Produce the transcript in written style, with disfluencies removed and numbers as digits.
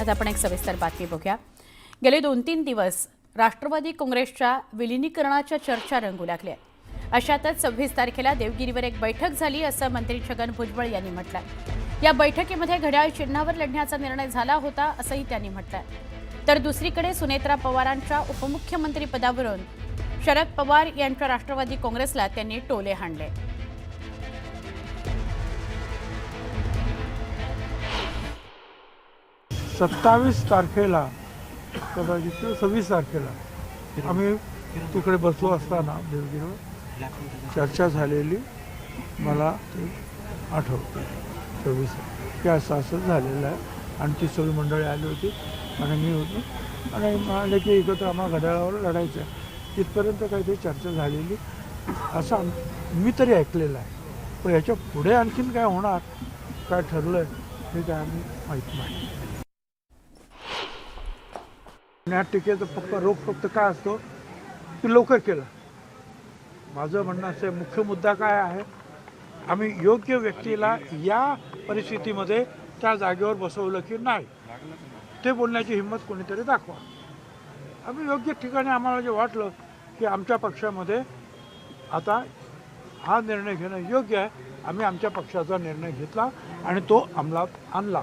आता आपण एक सविस्तर बातमी बघूया। गेले 2-3 दिवस राष्ट्रवादी काँग्रेसच्या विलिनीकरणाच्या चर्चा रंगू लागल्या। अशातच 26 तारखेला देवगिरीवर एक बैठक झाली असं मंत्री छगन भुजबळ यांनी म्हटलं। या बैठकीमध्ये घड्याळ चिन्हावर लढण्याचा निर्णय झाला होता असंही त्यांनी म्हटलं। तर दुसरीकडे सुनेत्रा पवारांच्या उपमुख्यमंत्री पदावरून शरद पवार यांच्या राष्ट्रवादी काँग्रेसला त्यांनी टोले हाणले। 27 तारखेला कदाचित 26 तारखेला आम्ही तिकडे बसलो असताना देवगिरीवर चर्चा झालेली मला ते आठवतं। 26 की असं झालेलं आहे आणि ती सगळी मंडळी आली होती आणि मी होतो आणि म्हणाले की एकत्र आम्हाला घड्याळावर लढायचं आहे। इथपर्यंत काहीतरी चर्चा झालेली असं मी तरी ऐकलेलं आहे, पण याच्या पुढे आणखीन काय होणार, काय ठरलं आहे हे काय आम्ही माहीत नाही। या टीकेचा रोख फक्त काय असतो की लवकर केलं। माझं म्हणणं असं मुख्य मुद्दा काय आहे, आम्ही योग्य व्यक्तीला या परिस्थितीमध्ये त्या जागेवर बसवलं की नाही ते बोलण्याची हिंमत कोणीतरी दाखवा। आम्ही योग्य ठिकाणी आम्हाला जे वाटलं की आमच्या पक्षामध्ये आता हा निर्णय घेणं योग्य आहे, आम्ही आमच्या पक्षाचा निर्णय घेतला आणि तो अंमलात आणला।